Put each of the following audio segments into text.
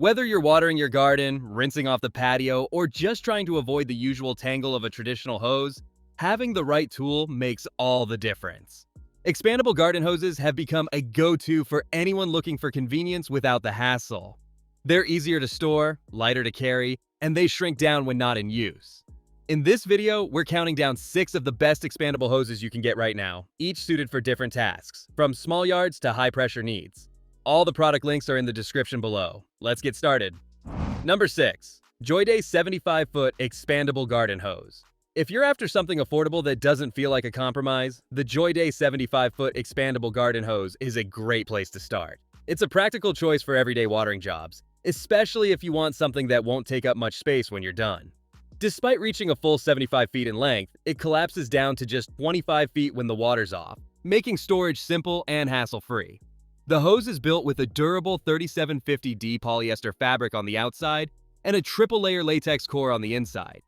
Whether you're watering your garden, rinsing off the patio, or just trying to avoid the usual tangle of a traditional hose, having the right tool makes all the difference. Expandable garden hoses have become a go-to for anyone looking for convenience without the hassle. They're easier to store, lighter to carry, and they shrink down when not in use. In this video, we're counting down 6 of the best expandable hoses you can get right now, each suited for different tasks, from small yards to high-pressure needs. All the product links are in the description below. Let's get started. Number 6. Joyday 75-foot Expandable Garden Hose. If you're after something affordable that doesn't feel like a compromise, the Joyday 75-foot Expandable Garden Hose is a great place to start. It's a practical choice for everyday watering jobs, especially if you want something that won't take up much space when you're done. Despite reaching a full 75 feet in length, it collapses down to just 25 feet when the water's off, making storage simple and hassle-free. The hose is built with a durable 3750D polyester fabric on the outside and a triple-layer latex core on the inside.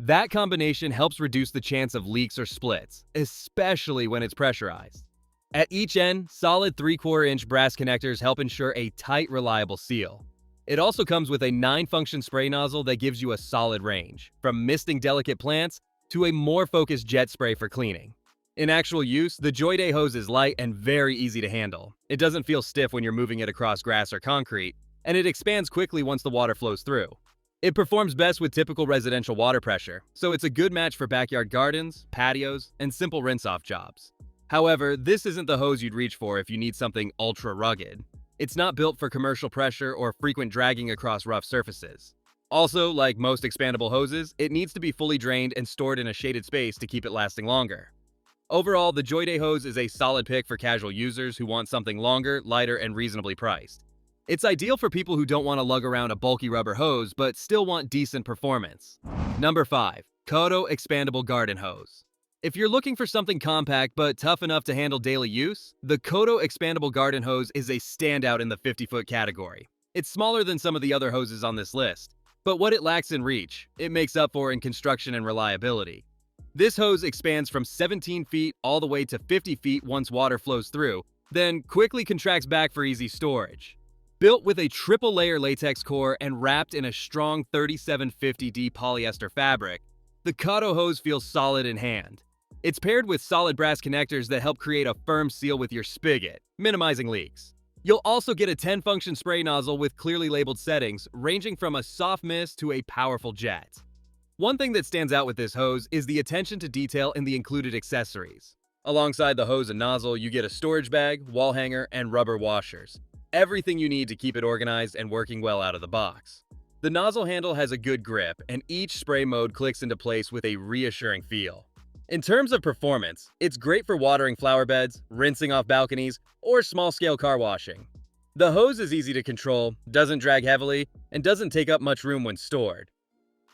That combination helps reduce the chance of leaks or splits, especially when it's pressurized. At each end, solid 3/4-inch brass connectors help ensure a tight, reliable seal. It also comes with a 9-function spray nozzle that gives you a solid range, from misting delicate plants to a more focused jet spray for cleaning. In actual use, the Joyday hose is light and very easy to handle. It doesn't feel stiff when you're moving it across grass or concrete, and it expands quickly once the water flows through. It performs best with typical residential water pressure, so it's a good match for backyard gardens, patios, and simple rinse-off jobs. However, this isn't the hose you'd reach for if you need something ultra-rugged. It's not built for commercial pressure or frequent dragging across rough surfaces. Also, like most expandable hoses, it needs to be fully drained and stored in a shaded space to keep it lasting longer. Overall, the Joyday hose is a solid pick for casual users who want something longer, lighter, and reasonably priced. It's ideal for people who don't want to lug around a bulky rubber hose but still want decent performance. Number 5. Kotto Expandable Garden Hose. If you're looking for something compact but tough enough to handle daily use, the Kotto Expandable Garden Hose is a standout in the 50-foot category. It's smaller than some of the other hoses on this list, but what it lacks in reach, it makes up for in construction and reliability. This hose expands from 17 feet all the way to 50 feet once water flows through, then quickly contracts back for easy storage. Built with a triple-layer latex core and wrapped in a strong 3750D polyester fabric, the Cotto hose feels solid in hand. It's paired with solid brass connectors that help create a firm seal with your spigot, minimizing leaks. You'll also get a 10-function spray nozzle with clearly labeled settings, ranging from a soft mist to a powerful jet. One thing that stands out with this hose is the attention to detail in the included accessories. Alongside the hose and nozzle, you get a storage bag, wall hanger, and rubber washers. Everything you need to keep it organized and working well out of the box. The nozzle handle has a good grip, and each spray mode clicks into place with a reassuring feel. In terms of performance, it's great for watering flower beds, rinsing off balconies, or small-scale car washing. The hose is easy to control, doesn't drag heavily, and doesn't take up much room when stored.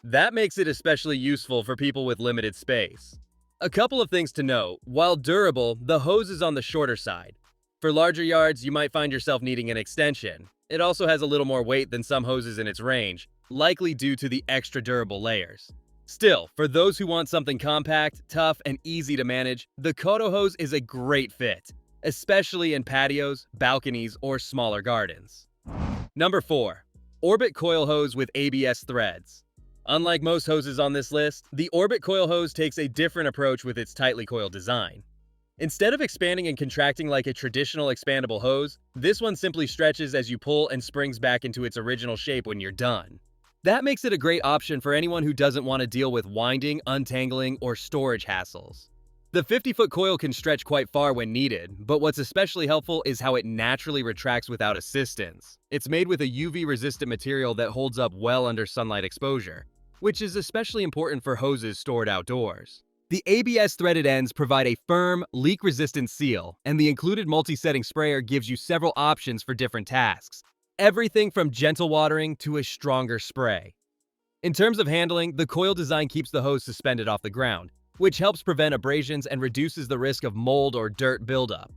That makes it especially useful for people with limited space. A couple of things to note: while durable, the hose is on the shorter side. For larger yards, you might find yourself needing an extension. It also has a little more weight than some hoses in its range, likely due to the extra durable layers. Still, for those who want something compact, tough, and easy to manage, the Kotto hose is a great fit, especially in patios, balconies, or smaller gardens. Number 4. Orbit Coil Hose with ABS Threads. Unlike most hoses on this list, the Orbit Coil Hose takes a different approach with its tightly coiled design. Instead of expanding and contracting like a traditional expandable hose, this one simply stretches as you pull and springs back into its original shape when you're done. That makes it a great option for anyone who doesn't want to deal with winding, untangling, or storage hassles. The 50-foot coil can stretch quite far when needed, but what's especially helpful is how it naturally retracts without assistance. It's made with a UV-resistant material that holds up well under sunlight exposure, which is especially important for hoses stored outdoors. The ABS threaded ends provide a firm, leak-resistant seal, and the included multi-setting sprayer gives you several options for different tasks. Everything from gentle watering to a stronger spray. In terms of handling, the coil design keeps the hose suspended off the ground, which helps prevent abrasions and reduces the risk of mold or dirt buildup.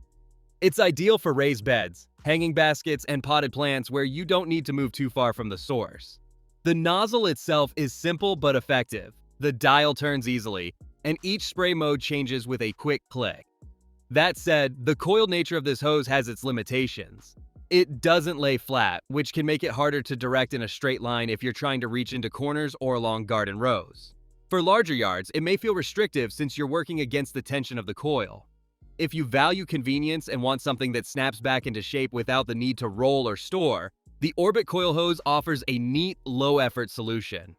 It's ideal for raised beds, hanging baskets, and potted plants where you don't need to move too far from the source. The nozzle itself is simple but effective. The dial turns easily, and each spray mode changes with a quick click. That said, the coiled nature of this hose has its limitations. It doesn't lay flat, which can make it harder to direct in a straight line if you're trying to reach into corners or along garden rows. For larger yards, it may feel restrictive since you're working against the tension of the coil. If you value convenience and want something that snaps back into shape without the need to roll or store, the Orbit Coil Hose offers a neat, low-effort solution.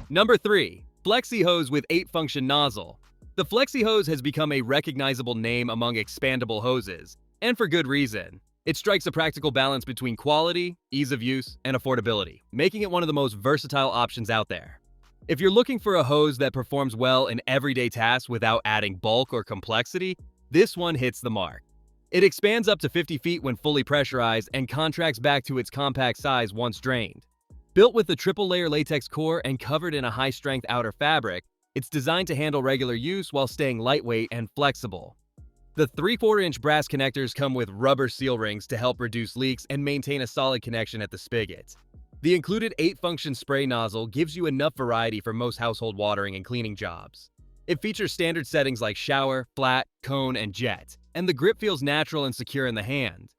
Number 3. Flexi Hose with 8-function nozzle. The Flexi Hose has become a recognizable name among expandable hoses, and for good reason. It strikes a practical balance between quality, ease of use, and affordability, making it one of the most versatile options out there. If you're looking for a hose that performs well in everyday tasks without adding bulk or complexity, this one hits the mark. It expands up to 50 feet when fully pressurized and contracts back to its compact size once drained. Built with the triple-layer latex core and covered in a high-strength outer fabric, it's designed to handle regular use while staying lightweight and flexible. The 3/4-inch brass connectors come with rubber seal rings to help reduce leaks and maintain a solid connection at the spigot. The included 8-function spray nozzle gives you enough variety for most household watering and cleaning jobs. It features standard settings like shower, flat, cone, and jet, and the grip feels natural and secure in the hand.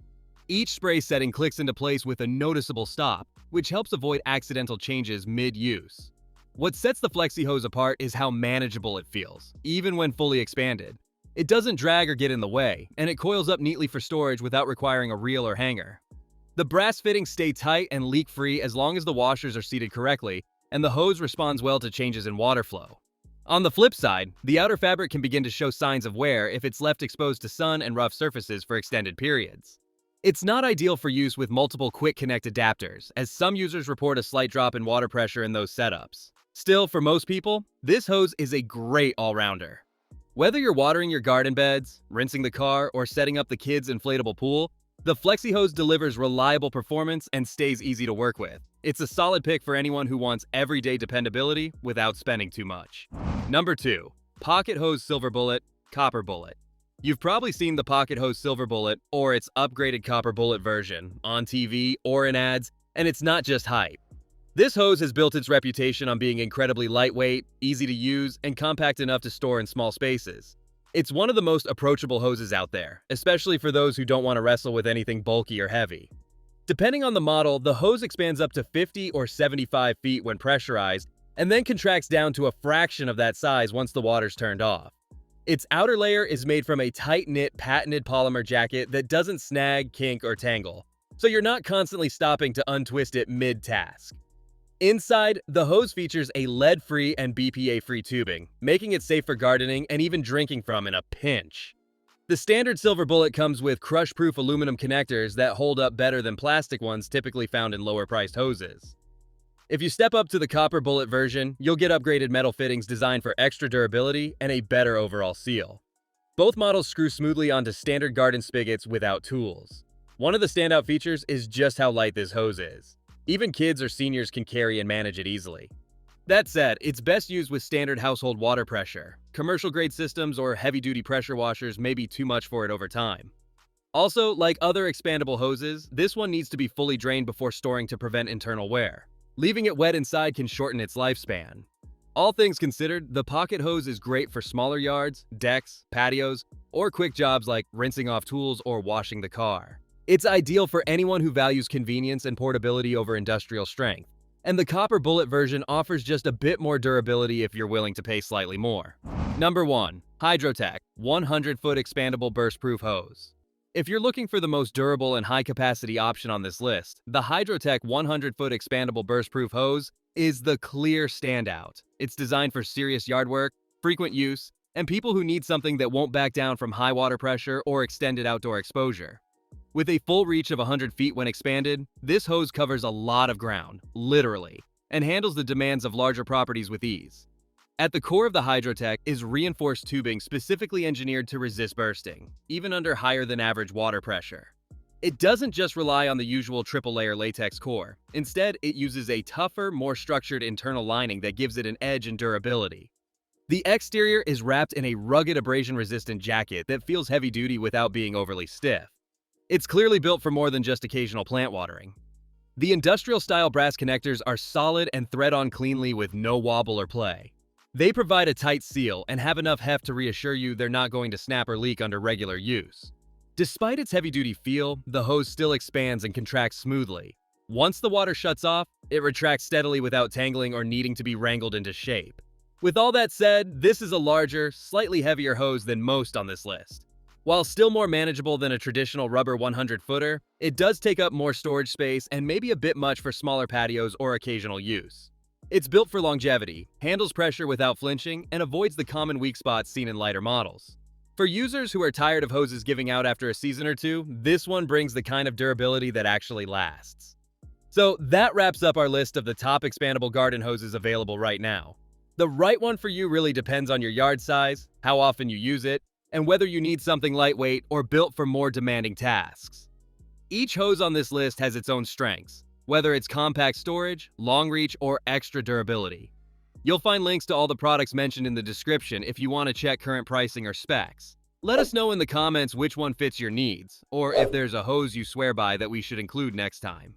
Each spray setting clicks into place with a noticeable stop, which helps avoid accidental changes mid-use. What sets the Flexi Hose apart is how manageable it feels, even when fully expanded. It doesn't drag or get in the way, and it coils up neatly for storage without requiring a reel or hanger. The brass fittings stay tight and leak-free as long as the washers are seated correctly, and the hose responds well to changes in water flow. On the flip side, the outer fabric can begin to show signs of wear if it's left exposed to sun and rough surfaces for extended periods. It's not ideal for use with multiple quick-connect adapters, as some users report a slight drop in water pressure in those setups. Still, for most people, this hose is a great all-rounder. Whether you're watering your garden beds, rinsing the car, or setting up the kids' inflatable pool, the Flexi Hose delivers reliable performance and stays easy to work with. It's a solid pick for anyone who wants everyday dependability without spending too much. Number 2. Pocket Hose Silver Bullet, Copper Bullet. You've probably seen the Pocket Hose Silver Bullet or its upgraded Copper Bullet version on TV or in ads, and it's not just hype. This hose has built its reputation on being incredibly lightweight, easy to use, and compact enough to store in small spaces. It's one of the most approachable hoses out there, especially for those who don't want to wrestle with anything bulky or heavy. Depending on the model, the hose expands up to 50 or 75 feet when pressurized, and then contracts down to a fraction of that size once the water's turned off. Its outer layer is made from a tight-knit, patented polymer jacket that doesn't snag, kink, or tangle, so you're not constantly stopping to untwist it mid-task. Inside, the hose features a lead-free and BPA-free tubing, making it safe for gardening and even drinking from in a pinch. The standard Silver Bullet comes with crush-proof aluminum connectors that hold up better than plastic ones typically found in lower-priced hoses. If you step up to the Copper Bullet version, you'll get upgraded metal fittings designed for extra durability and a better overall seal. Both models screw smoothly onto standard garden spigots without tools. One of the standout features is just how light this hose is. Even kids or seniors can carry and manage it easily. That said, it's best used with standard household water pressure. Commercial-grade systems or heavy-duty pressure washers may be too much for it over time. Also, like other expandable hoses, this one needs to be fully drained before storing to prevent internal wear. Leaving it wet inside can shorten its lifespan. All things considered, the Pocket Hose is great for smaller yards, decks, patios, or quick jobs like rinsing off tools or washing the car. It's ideal for anyone who values convenience and portability over industrial strength. And the Copper Bullet version offers just a bit more durability if you're willing to pay slightly more. Number 1. HydroTech 100-foot Expandable Burst-Proof Hose. If you're looking for the most durable and high-capacity option on this list, the HydroTech 100-foot Expandable Burst-Proof Hose is the clear standout. It's designed for serious yard work, frequent use, and people who need something that won't back down from high water pressure or extended outdoor exposure. With a full reach of 100 feet when expanded, this hose covers a lot of ground, literally, and handles the demands of larger properties with ease. At the core of the HydroTech is reinforced tubing specifically engineered to resist bursting, even under higher than average water pressure. It doesn't just rely on the usual triple-layer latex core. Instead, it uses a tougher, more structured internal lining that gives it an edge in durability. The exterior is wrapped in a rugged abrasion-resistant jacket that feels heavy-duty without being overly stiff. It's clearly built for more than just occasional plant watering. The industrial-style brass connectors are solid and thread on cleanly with no wobble or play. They provide a tight seal and have enough heft to reassure you they're not going to snap or leak under regular use. Despite its heavy-duty feel, the hose still expands and contracts smoothly. Once the water shuts off, it retracts steadily without tangling or needing to be wrangled into shape. With all that said, this is a larger, slightly heavier hose than most on this list. While still more manageable than a traditional rubber 100-footer, it does take up more storage space and may be a bit much for smaller patios or occasional use. It's built for longevity, handles pressure without flinching, and avoids the common weak spots seen in lighter models. For users who are tired of hoses giving out after a season or two, this one brings the kind of durability that actually lasts. So that wraps up our list of the top expandable garden hoses available right now. The right one for you really depends on your yard size, how often you use it, and whether you need something lightweight or built for more demanding tasks. Each hose on this list has its own strengths, whether it's compact storage, long reach, or extra durability. You'll find links to all the products mentioned in the description if you want to check current pricing or specs. Let us know in the comments which one fits your needs, or if there's a hose you swear by that we should include next time.